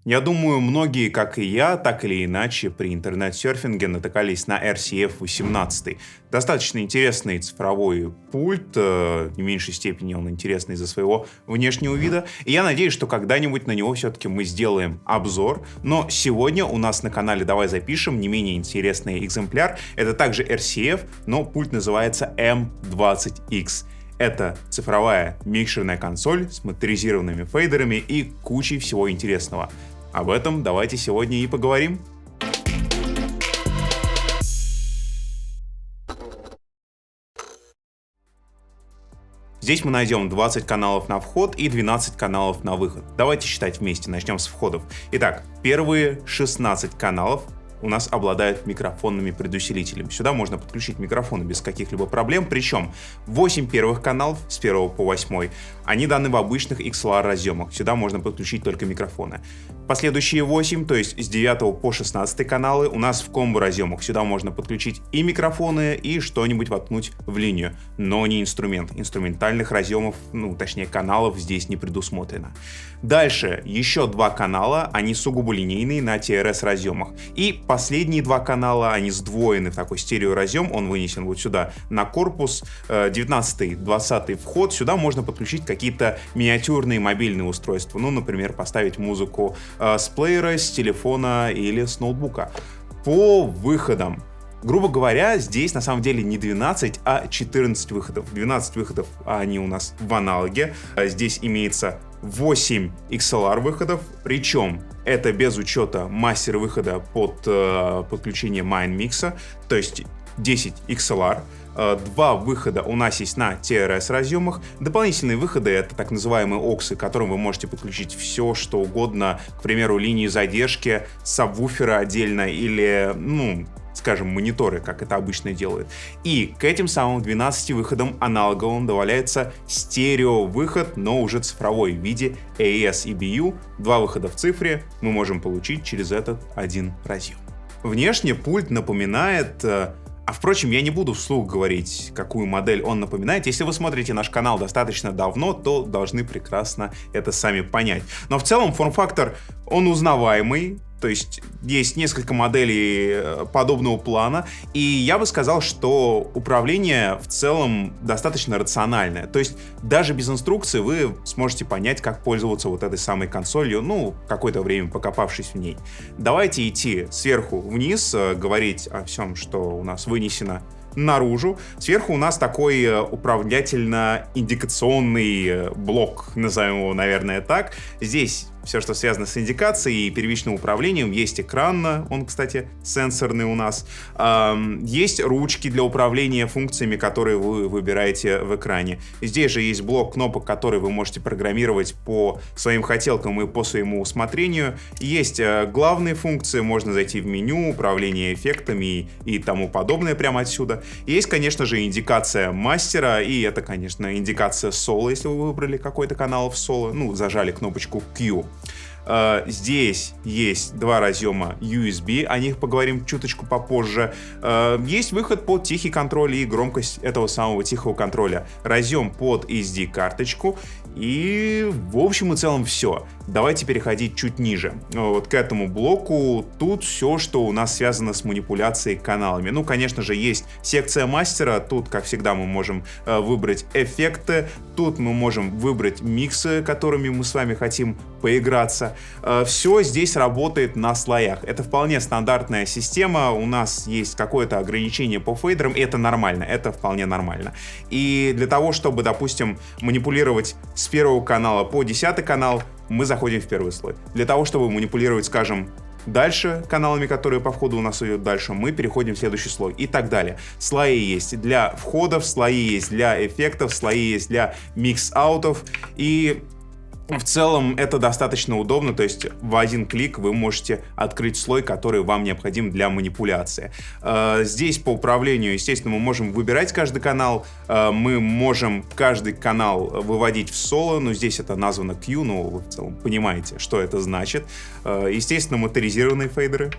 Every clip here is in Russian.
Я думаю, многие, как и я, так или иначе при интернет-серфинге натыкались на RCF-18. Достаточно интересный цифровой пульт, в не меньшей степени он интересный из-за своего внешнего вида. И я надеюсь, что когда-нибудь на него все-таки мы сделаем обзор. Но сегодня у нас на канале «Давай запишем» не менее интересный экземпляр. Это также RCF, но пульт называется M20X. Это цифровая микшерная консоль с моторизированными фейдерами и кучей всего интересного. Об этом давайте сегодня и поговорим. Здесь мы найдем 20 каналов на вход и 12 каналов на выход. Давайте считать вместе, начнем с входов. Итак, первые 16 каналов у нас обладают микрофонными предусилителями. Сюда можно подключить микрофоны без каких-либо проблем, причем 8 первых каналов с 1 по 8, они даны в обычных XLR разъемах. Сюда можно подключить только микрофоны. Последующие 8, то есть с 9 по 16 каналы, у нас в комбо разъемах. Сюда можно подключить и микрофоны, и что-нибудь воткнуть в линию, но не инструмент. Инструментальных разъемов, точнее каналов здесь не предусмотрено. Дальше еще 2 канала, они сугубо линейные на TRS разъемах. И последние 2 канала, они сдвоены в такой стереоразъем, он вынесен вот сюда на корпус. 19-20 вход, сюда можно подключить какие-то миниатюрные мобильные устройства. Например, поставить музыку с плеера, с телефона или с ноутбука. По выходам. Грубо говоря, здесь на самом деле не 12, а 14 выходов. 12 выходов, они у нас в аналоге. Здесь имеется 8 XLR выходов, причем это без учета мастер выхода под подключение MindMix, то есть 10 XLR. 2 выхода у нас есть на TRS разъемах. Дополнительные выходы — это так называемые оксы, к которым вы можете подключить все, что угодно. К примеру, линии задержки, сабвуферы отдельно или, скажем, мониторы, как это обычно делают. И к этим самым 12 выходам аналоговым добавляется стерео-выход, но уже цифровой в виде AES EBU. 2 выхода в цифре мы можем получить через этот один разъем. Внешне пульт напоминает... впрочем, я не буду вслух говорить, какую модель он напоминает. Если вы смотрите наш канал достаточно давно, то должны прекрасно это сами понять. Но в целом форм-фактор, он узнаваемый. То есть есть несколько моделей подобного плана, и я бы сказал, что управление в целом достаточно рациональное. То есть даже без инструкции вы сможете понять, как пользоваться вот этой самой консолью, какое-то время покопавшись в ней. Давайте идти сверху вниз, говорить о всем, что у нас вынесено наружу. Сверху у нас такой управлятельно-индикационный блок, назовем его, наверное, так. Здесь все, что связано с индикацией и первичным управлением. Есть экран, он, кстати, сенсорный у нас. Есть ручки для управления функциями, которые вы выбираете в экране. Здесь же есть блок кнопок, которые вы можете программировать по своим хотелкам и по своему усмотрению. Есть главные функции, можно зайти в меню, управление эффектами и тому подобное прямо отсюда. Есть, конечно же, индикация мастера, и это, конечно, индикация соло, если вы выбрали какой-то канал в соло, зажали кнопочку Q. Здесь есть 2 разъема USB, о них поговорим чуточку попозже. Есть выход под тихий контроль и громкость этого самого тихого контроля. Разъем под SD-карточку. И в общем и целом все. Давайте переходить чуть ниже. Вот к этому блоку. Тут все, что у нас связано с манипуляцией каналами. Конечно же, есть секция мастера. Тут, как всегда, мы можем выбрать эффекты. Тут мы можем выбрать миксы, которыми мы с вами хотим поиграться. Все здесь работает на слоях. Это вполне стандартная система. У нас есть какое-то ограничение по фейдерам. И это нормально. Это вполне нормально. И для того, чтобы, допустим, манипулировать с 1 канала по 10 канал, мы заходим в первый слой. Для того, чтобы манипулировать, скажем, дальше каналами, которые по входу у нас идут дальше, мы переходим в следующий слой и так далее. Слои есть для входов, слои есть для эффектов, слои есть для микс-аутов. И в целом это достаточно удобно, то есть в один клик вы можете открыть слой, который вам необходим для манипуляции. Здесь по управлению, естественно, мы можем выбирать каждый канал, мы можем каждый канал выводить в соло, но здесь это названо Q, но вы в целом понимаете, что это значит. Естественно, моторизированные фейдеры.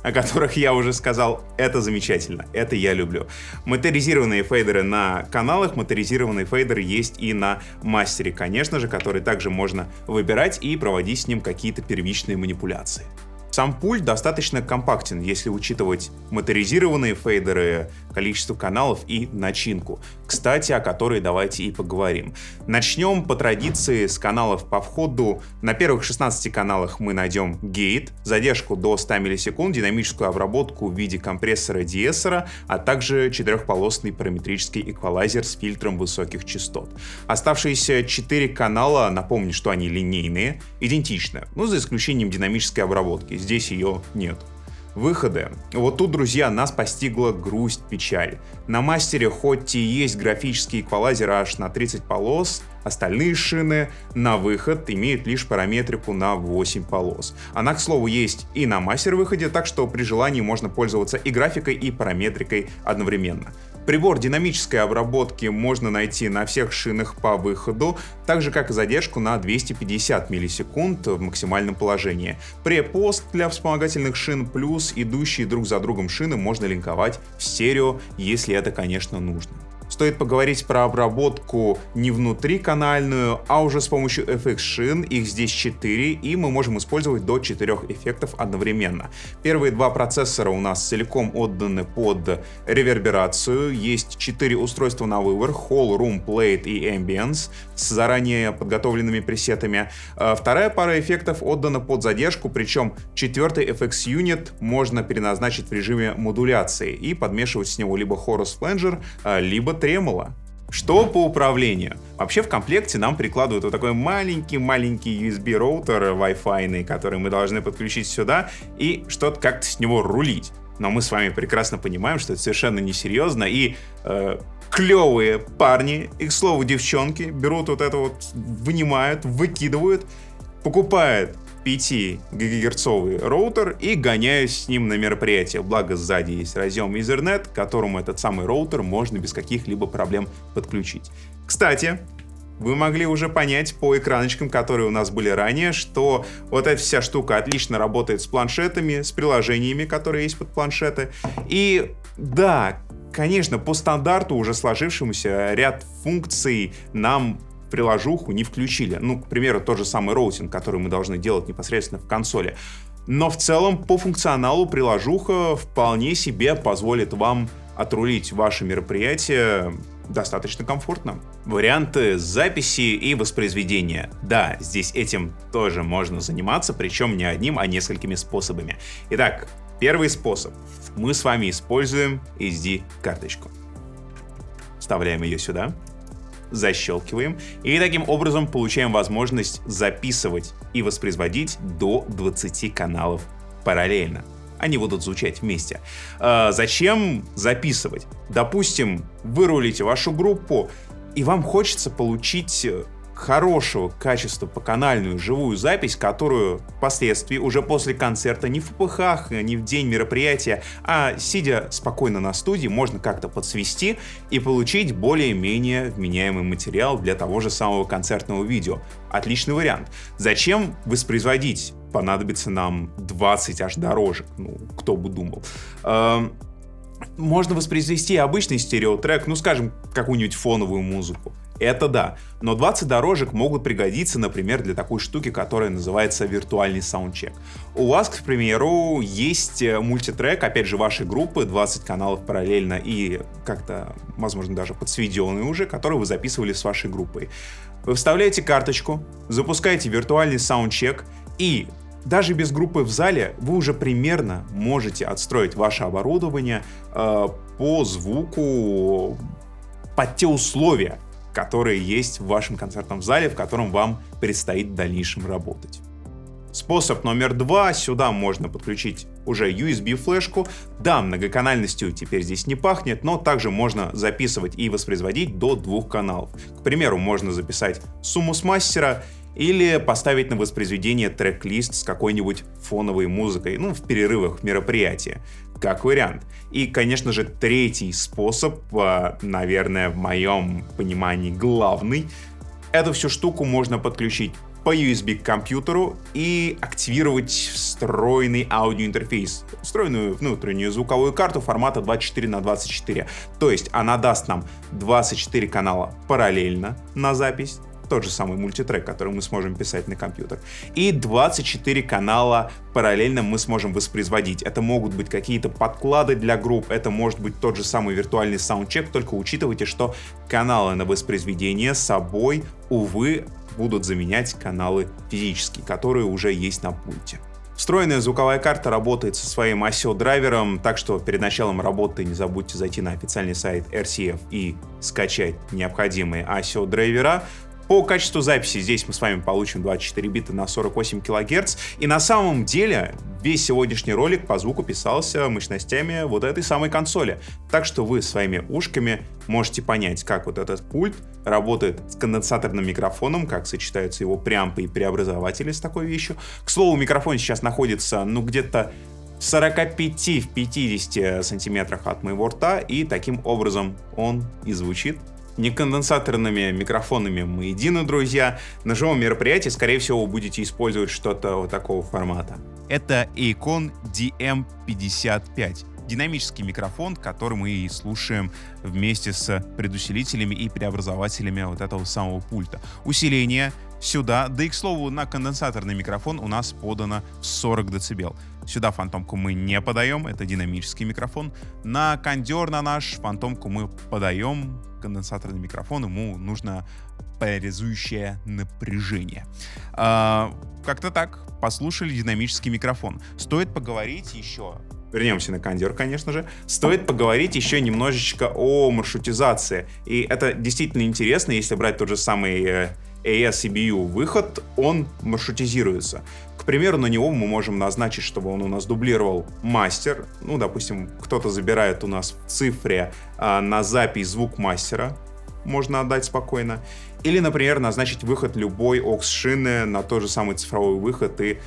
о которых я уже сказал, это замечательно, это я люблю. Моторизированные фейдеры на каналах, моторизированные фейдеры есть и на мастере, конечно же, который также можно выбирать и проводить с ним какие-то первичные манипуляции. Сам пульт достаточно компактен, если учитывать моторизированные фейдеры, количество каналов и начинку. Кстати, о которой давайте и поговорим. Начнем по традиции с каналов по входу. На первых 16 каналах мы найдем гейт, задержку до 100 миллисекунд, динамическую обработку в виде компрессора-деэссора, а также 4-полосный параметрический эквалайзер с фильтром высоких частот. Оставшиеся 4 канала, напомню, что они линейные, идентичны, за исключением динамической обработки. Здесь ее нет. Выходы. Вот тут, друзья, нас постигла грусть, печаль. На мастере хоть и есть графический эквалайзер аж на 30 полос, остальные шины на выход имеют лишь параметрику на 8 полос. Она, к слову, есть и на мастер-выходе, так что при желании можно пользоваться и графикой, и параметрикой одновременно. Прибор динамической обработки можно найти на всех шинах по выходу, так же как и задержку на 250 миллисекунд в максимальном положении. Препост для вспомогательных шин плюс идущие друг за другом шины можно линковать в стерео, если это, конечно, нужно. Стоит поговорить про обработку не внутриканальную, а уже с помощью FX шин, их здесь 4, и мы можем использовать до 4 эффектов одновременно. Первые 2 процессора у нас целиком отданы под реверберацию, есть 4 устройства на выбор, Hall, Room, Plate и Ambience с заранее подготовленными пресетами. Вторая пара эффектов отдана под задержку, причем 4-й FX юнит можно переназначить в режиме модуляции и подмешивать с него либо Horus Flanger, либо тремоло. Что по управлению? Вообще в комплекте нам прикладывают вот такой маленький USB роутер Wi-Fi, который мы должны подключить сюда и что-то как-то с него рулить. Но мы с вами прекрасно понимаем, что это совершенно несерьезно, и клевые парни, и, к слову, девчонки, берут вот это вот, вынимают, выкидывают, покупают 5-гигагерцовый роутер и гоняюсь с ним на мероприятие. Благо сзади есть разъем Ethernet, к которому этот самый роутер можно без каких-либо проблем подключить. Кстати, вы могли уже понять по экраночкам, которые у нас были ранее, что вот эта вся штука отлично работает с планшетами, с приложениями, которые есть под планшеты. И да, конечно, по стандарту уже сложившемуся ряд функций нам приложуху не включили. К примеру, тот же самый роутинг, который мы должны делать непосредственно в консоли. Но в целом по функционалу приложуха вполне себе позволит вам отрулить ваше мероприятие достаточно комфортно. Варианты записи и воспроизведения. Да, здесь этим тоже можно заниматься, причем не одним, а несколькими способами. Итак, первый способ. Мы с вами используем SD-карточку. Вставляем ее сюда. Защелкиваем и таким образом получаем возможность записывать и воспроизводить до 20 каналов параллельно. Они будут звучать вместе. Зачем записывать? Допустим, вы рулите вашу группу, и вам хочется получить хорошего качества поканальную живую запись, которую впоследствии, уже после концерта, не в ППХ, не в день мероприятия, а сидя спокойно на студии, можно как-то подсвести и получить более-менее вменяемый материал для того же самого концертного видео. Отличный вариант. Зачем воспроизводить? Понадобится нам 20 аж дорожек. Кто бы думал. Можно воспроизвести обычный стереотрек, скажем, какую-нибудь фоновую музыку. Это да, но 20 дорожек могут пригодиться, например, для такой штуки, которая называется виртуальный саундчек. У вас, к примеру, есть мультитрек, опять же, вашей группы, 20 каналов параллельно и как-то, возможно, даже подсведенные уже, которые вы записывали с вашей группой. Вы вставляете карточку, запускаете виртуальный саундчек, и даже без группы в зале вы уже примерно можете отстроить ваше оборудование по звуку, под те условия, которые есть в вашем концертном зале, в котором вам предстоит в дальнейшем работать. Способ номер 2. Сюда можно подключить уже USB-флешку. Да, многоканальностью теперь здесь не пахнет, но также можно записывать и воспроизводить до 2 каналов. К примеру, можно записать сумму с мастера или поставить на воспроизведение трек-лист с какой-нибудь фоновой музыкой, в перерывах мероприятия, как вариант. И, конечно же, третий способ, наверное, в моем понимании главный, эту всю штуку можно подключить по USB к компьютеру и активировать встроенный аудиоинтерфейс, встроенную внутреннюю звуковую карту формата 24×24. То есть она даст нам 24 канала параллельно на запись, тот же самый мультитрек, который мы сможем писать на компьютер, и 24 канала параллельно мы сможем воспроизводить. Это могут быть какие-то подклады для групп, это может быть тот же самый виртуальный саундчек, только учитывайте, что каналы на воспроизведение собой, увы, будут заменять каналы физические, которые уже есть на пульте. Встроенная звуковая карта работает со своим ASIO-драйвером, так что перед началом работы не забудьте зайти на официальный сайт RCF и скачать необходимые ASIO-драйвера. По качеству записи здесь мы с вами получим 24 бита на 48 кГц. И на самом деле весь сегодняшний ролик по звуку писался мощностями вот этой самой консоли. Так что вы своими ушками можете понять, как вот этот пульт работает с конденсаторным микрофоном, как сочетаются его преампы и преобразователи с такой вещью. К слову, микрофон сейчас находится, где-то в 45-50 сантиметрах от моего рта, и таким образом он и звучит. Неконденсаторными микрофонами мы едины, друзья. На живом мероприятии, скорее всего, вы будете использовать что-то вот такого формата. Это Acon DM55. Динамический микрофон, который мы и слушаем вместе с предусилителями и преобразователями вот этого самого пульта. Усиление сюда, да и, к слову, на конденсаторный микрофон у нас подано в 40 дБ. Сюда фантомку мы не подаем, это динамический микрофон. На кондер на наш фантомку мы подаем конденсаторный микрофон, ему нужно поляризующее напряжение. Как-то так, послушали динамический микрофон. Стоит поговорить еще... Вернемся на кондер, конечно же. Стоит поговорить еще немножечко о маршрутизации. И это действительно интересно, если брать тот же самый AS-EBU выход, он маршрутизируется. К примеру, на него мы можем назначить, чтобы он у нас дублировал мастер. Допустим, кто-то забирает у нас в цифре на запись звук мастера. Можно отдать спокойно. Или, например, назначить выход любой AUX-шины на тот же самый цифровой выход и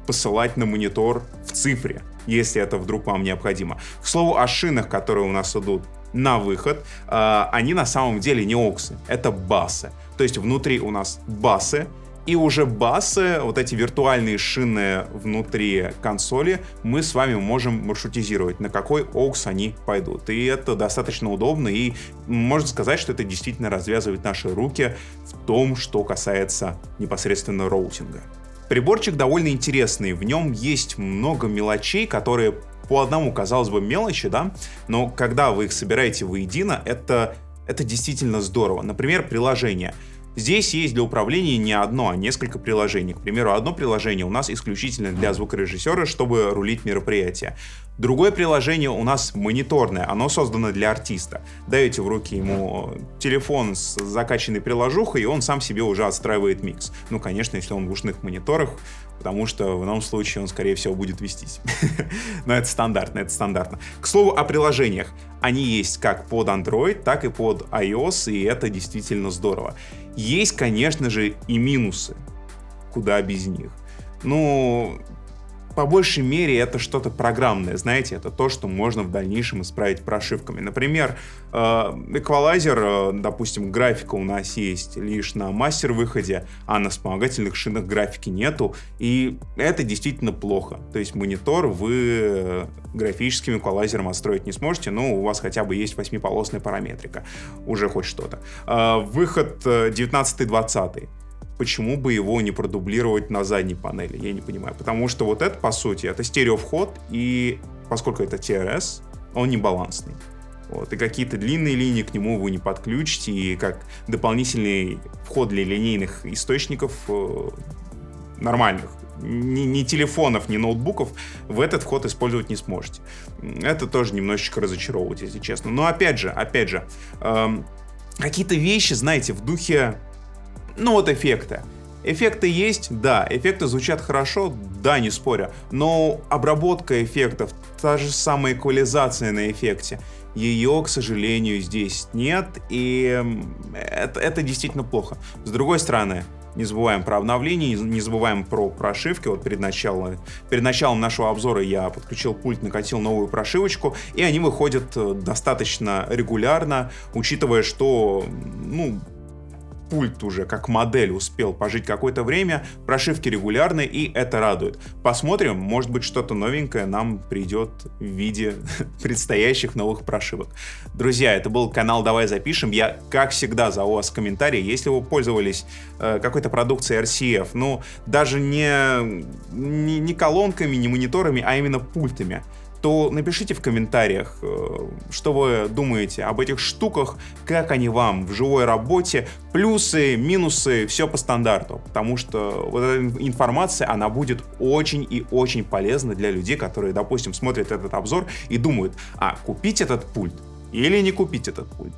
посылать на монитор в цифре, если это вдруг вам необходимо. К слову, о шинах, которые у нас идут на выход, они на самом деле не AUX, это басы. То есть внутри у нас басы, и уже басы, вот эти виртуальные шины внутри консоли, мы с вами можем маршрутизировать, на какой AUX они пойдут. И это достаточно удобно, и можно сказать, что это действительно развязывает наши руки в том, что касается непосредственно роутинга. Приборчик довольно интересный, в нем есть много мелочей, которые по одному, казалось бы, мелочи, да, но когда вы их собираете воедино, это действительно здорово. Например, приложение. Здесь есть для управления не одно, а несколько приложений. К примеру, одно приложение у нас исключительно для звукорежиссера, чтобы рулить мероприятие. Другое приложение у нас мониторное, оно создано для артиста. Даете в руки ему телефон с закачанной приложухой, и он сам себе уже отстраивает микс. Конечно, если он в ушных мониторах, потому что в ином случае он, скорее всего, будет вестись. Но это стандартно. К слову о приложениях. Они есть как под Android, так и под iOS, и это действительно здорово. Есть, конечно же, и минусы. Куда без них. По большей мере, это что-то программное, знаете, это то, что можно в дальнейшем исправить прошивками. Например, эквалайзер, допустим, графика у нас есть лишь на мастер-выходе, а на вспомогательных шинах графики нету, и это действительно плохо. То есть монитор вы графическим эквалайзером отстроить не сможете, но у вас хотя бы есть 8-полосная параметрика, уже хоть что-то. Выход 19-20. Почему бы его не продублировать на задней панели, я не понимаю. Потому что вот это, по сути, это стереовход, и поскольку это TRS, он не балансный. И какие-то длинные линии к нему вы не подключите, и как дополнительный вход для линейных источников нормальных, ни телефонов, ни ноутбуков, в этот вход использовать не сможете. Это тоже немножечко разочаровывает, если честно. Но опять же, какие-то вещи, знаете, в духе эффекты. Эффекты есть, да, эффекты звучат хорошо, да, не спорю, но обработка эффектов, та же самая эквализация на эффекте, ее, к сожалению, здесь нет, и это действительно плохо. С другой стороны, не забываем про обновления, не забываем про прошивки. Перед началом нашего обзора я подключил пульт, накатил новую прошивочку, и они выходят достаточно регулярно, учитывая, что, пульт уже как модель успел пожить какое-то время, прошивки регулярные, и это радует. Посмотрим, может быть, что-то новенькое нам придет в виде предстоящих новых прошивок. Друзья, это был канал «Давай запишем». Я, как всегда, за вас комментарии. Если вы пользовались какой-то продукцией RCF, ну, даже не колонками, не мониторами, а именно пультами, то напишите в комментариях, что вы думаете об этих штуках, как они вам в живой работе, плюсы, минусы, все по стандарту. Потому что вот эта информация, она будет очень и очень полезна для людей, которые, допустим, смотрят этот обзор и думают, купить этот пульт или не купить этот пульт.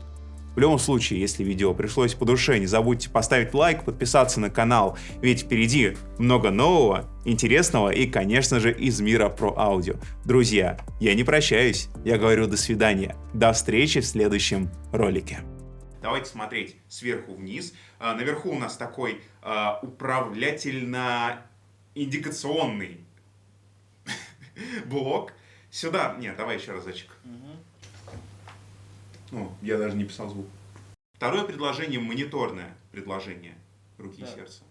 В любом случае, если видео пришлось по душе, не забудьте поставить лайк, подписаться на канал, ведь впереди много нового, интересного и, конечно же, из мира про аудио. Друзья, я не прощаюсь, я говорю до свидания, до встречи в следующем ролике. Давайте смотреть сверху вниз. Наверху у нас такой управлятельно-индикационный блок. Сюда, нет, давай еще разочек. Я даже не писал звук. Второе предложение — мониторное предложение руки и сердца.